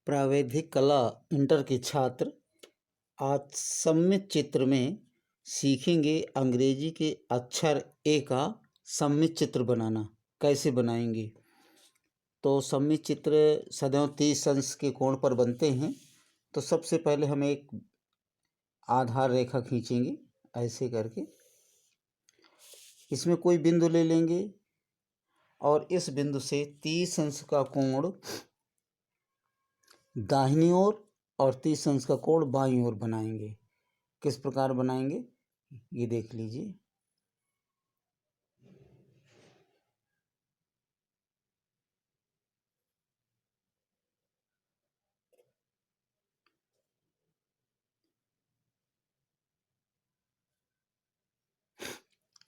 प्रावैधिक कला इंटर के छात्र आज सममित चित्र में सीखेंगे अंग्रेजी के अक्षर ए का सममित चित्र बनाना कैसे बनाएंगे। तो सममित चित्र सदैव 30 अंश के कोण पर बनते हैं। तो सबसे पहले हम एक आधार रेखा खींचेंगे ऐसे करके, इसमें कोई बिंदु ले लेंगे और इस बिंदु से 30 अंश का कोण दाहिनी ओर और 30 अंश का कोण बाईं ओर बनाएंगे। किस प्रकार बनाएंगे ये देख लीजिए।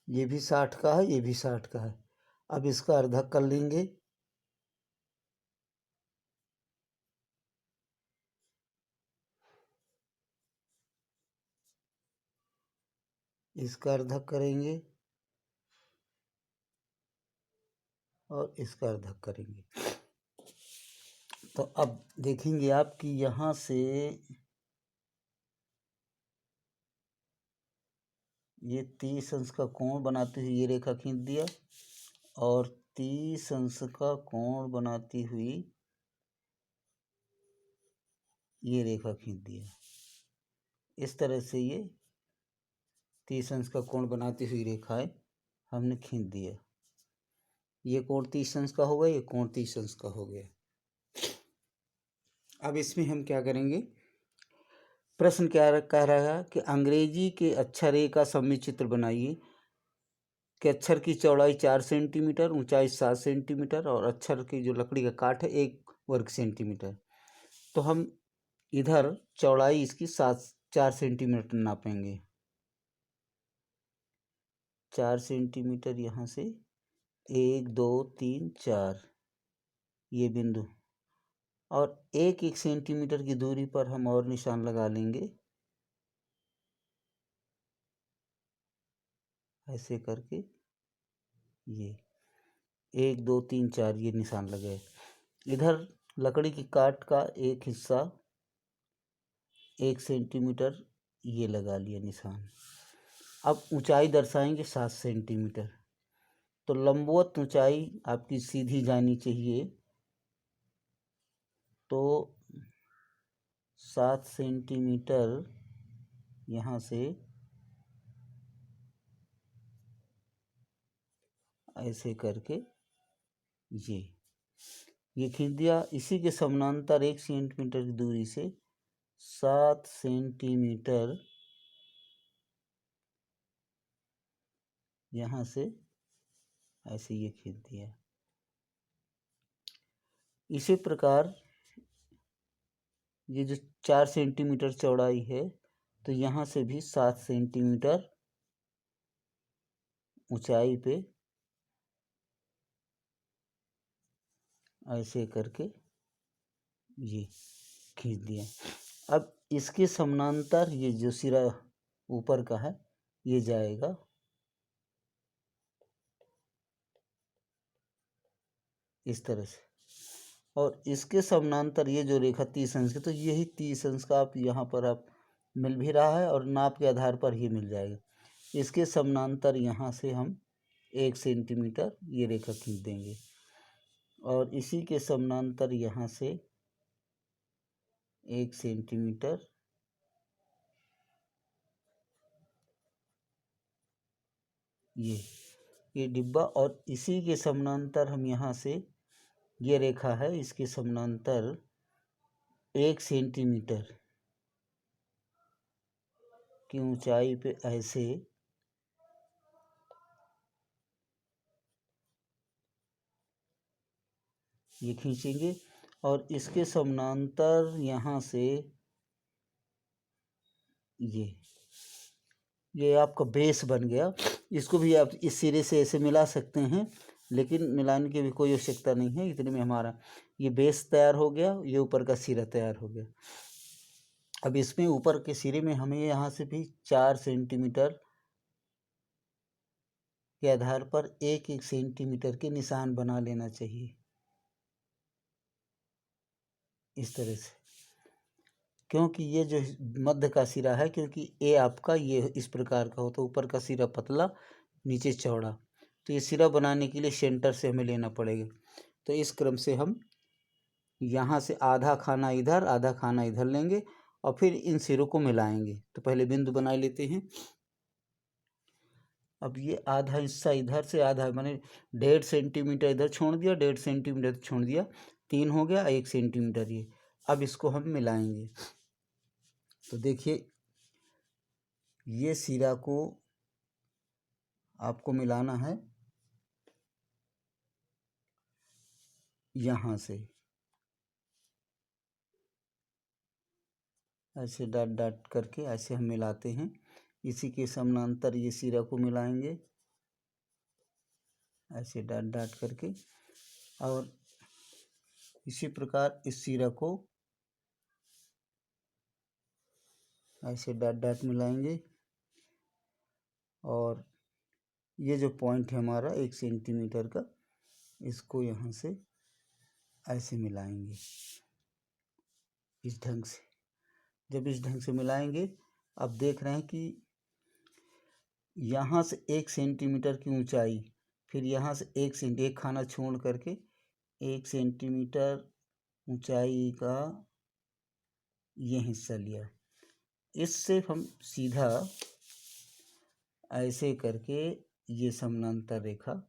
ये भी 60 का है, ये भी 60 का है। अब इसका अर्धक कर लेंगे। इसका अर्धक करेंगे और इसका अर्धक करेंगे। तो अब देखेंगे आप कि यहाँ से ये 30 अंश का कोण बनाते हुए ये रेखा खींच दिया और 30 अंश का कोण बनाती हुई ये रेखा खींच दिया। इस तरह से ये 30 अंश का कोण बनाती हुई रेखाएं हमने खींच दिया। ये कोण 30 अंश का हो गया, ये कोण 30 अंश का हो गया। अब इसमें हम क्या करेंगे, प्रश्न क्या कह रहा है कि अंग्रेजी के अक्षर ए का सममित चित्र बनाइए कि अक्षर की चौड़ाई 4 सेंटीमीटर, ऊंचाई 7 सेंटीमीटर और अक्षर की जो लकड़ी का काठ है 1 वर्ग सेंटीमीटर। तो हम इधर चौड़ाई इसकी 4 सेंटीमीटर नापेंगे। 4 सेंटीमीटर यहाँ से 1 2 3 4 ये बिंदु, और 1 सेंटीमीटर की दूरी पर हम और निशान लगा लेंगे ऐसे करके। ये 1 2 3 4 ये निशान लगे। इधर लकड़ी की काट का एक हिस्सा 1 सेंटीमीटर ये लगा लिया निशान। अब ऊंचाई दर्शाएंगे 7 सेंटीमीटर। तो लंबवत ऊंचाई आपकी सीधी जानी चाहिए, तो 7 सेंटीमीटर यहाँ से ऐसे करके ये खींच दिया। इसी के समानांतर 1 सेंटीमीटर की दूरी से 7 सेंटीमीटर यहाँ से ऐसे ये खींच दिया। इसी प्रकार ये जो 4 सेंटीमीटर चौड़ाई है, तो यहाँ से भी 7 सेंटीमीटर ऊंचाई पे ऐसे करके ये खींच दिया। अब इसके समानांतर ये जो सिरा ऊपर का है ये जाएगा इस तरह से, और इसके समानांतर ये जो रेखा 30 अंश की, तो यही 30 अंश का आप यहाँ पर आप मिल भी रहा है और नाप के आधार पर ही मिल जाएगा। इसके समानांतर यहाँ से हम 1 सेंटीमीटर ये रेखा खींच देंगे और इसी के समानांतर यहाँ से 1 सेंटीमीटर ये डिब्बा, और इसी के समानांतर हम यहाँ से ये रेखा है इसके समानांतर 1 सेंटीमीटर की ऊंचाई पे ऐसे ये खींचेंगे और इसके समानांतर यहाँ से ये आपका बेस बन गया। इसको भी आप इस सिरे से ऐसे मिला सकते हैं, लेकिन मिलाने की भी कोई आवश्यकता नहीं है। इतने में हमारा ये बेस तैयार हो गया, ये ऊपर का सिरा तैयार हो गया। अब इसमें ऊपर के सिरे में हमें यहाँ से भी 4 सेंटीमीटर के आधार पर 1 सेंटीमीटर के निशान बना लेना चाहिए। इस तरह से, क्योंकि ये जो मध्य का सिरा है, क्योंकि ए आपका ये इस प्रकार का होता है, ऊपर का सिरा पतला नीचे चौड़ा, तो ये सिरा बनाने के लिए सेंटर से हमें लेना पड़ेगा। तो इस क्रम से हम यहाँ से आधा खाना इधर लेंगे और फिर इन सिरों को मिलाएंगे। तो पहले बिंदु बना लेते हैं। अब ये आधा हिस्सा इधर से आधा माने 1.5 सेंटीमीटर इधर छोड़ दिया, 1.5 सेंटीमीटर छोड़ दिया, 3 हो गया, 1 सेंटीमीटर ये। अब इसको हम मिलाएंगे। तो देखिए ये सिरा को आपको मिलाना है यहाँ से, ऐसे डाट डाट करके ऐसे हम मिलाते हैं। इसी के समानांतर ये सिरा को मिलाएंगे, ऐसे डाट डाट करके, और इसी प्रकार इस सिरा को ऐसे डाट डाट मिलाएंगे। और ये जो पॉइंट है हमारा 1 सेंटीमीटर का, इसको यहाँ से ऐसे मिलाएंगे इस ढंग से। जब इस ढंग से मिलाएंगे, अब देख रहे हैं कि यहाँ से 1 सेंटीमीटर की ऊंचाई, फिर यहाँ से 1 खाना छोड़ करके 1 सेंटीमीटर ऊंचाई का ये हिस्सा लिया। इससे हम सीधा ऐसे करके ये समानांतर रेखा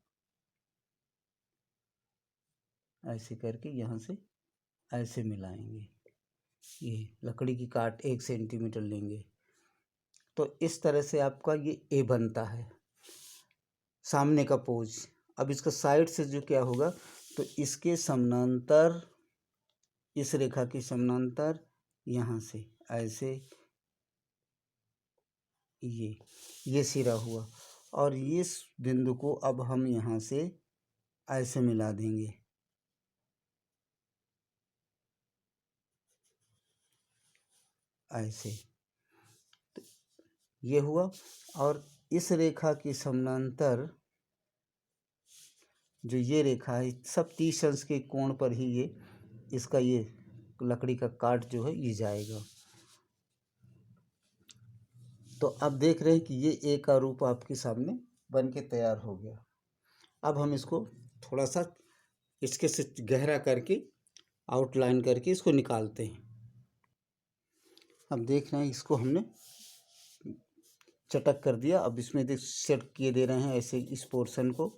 ऐसे करके यहाँ से ऐसे मिलाएंगे। ये लकड़ी की काट 1 सेंटीमीटर लेंगे। तो इस तरह से आपका ये ए बनता है, सामने का पोज। अब इसका साइड से जो क्या होगा, तो इसके समानांतर, इस रेखा के समानांतर यहाँ से ऐसे ये सिरा हुआ, और इस बिंदु को अब हम यहाँ से ऐसे मिला देंगे, ऐसे। तो ये हुआ। और इस रेखा के समानांतर जो ये रेखा है, सब 30 अंश के कोण पर ही ये इसका ये लकड़ी का काट जो है ये जाएगा। तो अब देख रहे हैं कि ये ए का रूप आपके सामने बन के तैयार हो गया। अब हम इसको थोड़ा सा इसके से गहरा करके आउटलाइन करके इसको निकालते हैं। अब देख रहे हैं इसको हमने चटक कर दिया। अब इसमें देख सेट किए दे रहे हैं ऐसे इस पोर्शन को।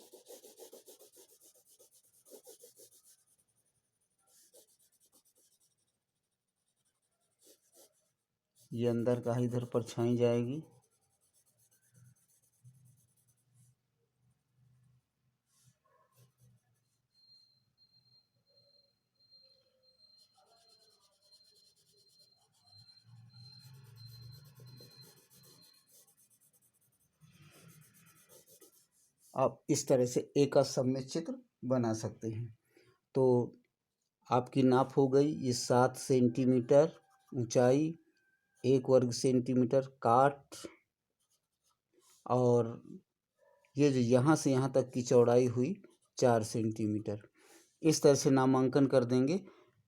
ये अंदर का इधर परछाई जाएगी। आप इस तरह से ए का सममित चित्र बना सकते हैं। तो आपकी नाप हो गई ये 7 सेंटीमीटर ऊंचाई, 1 वर्ग सेंटीमीटर काट, और ये जो यहाँ से यहाँ तक की चौड़ाई हुई 4 सेंटीमीटर। इस तरह से नामांकन कर देंगे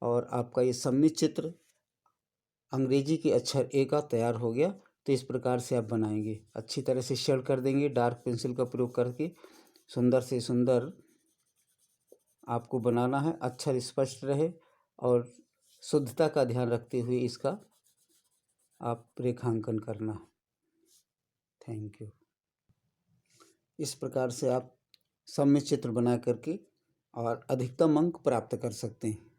और आपका ये सममित चित्र अंग्रेजी के अक्षर ए का तैयार हो गया। तो इस प्रकार से आप बनाएंगे, अच्छी तरह से शेड कर देंगे डार्क पेंसिल का प्रयोग करके। सुंदर से सुंदर आपको बनाना है, अक्षर स्पष्ट रहे और शुद्धता का ध्यान रखते हुए इसका आप रेखांकन करना। Thank you. इस प्रकार से आप सममित चित्र बना करके और अधिकतम अंक प्राप्त कर सकते हैं।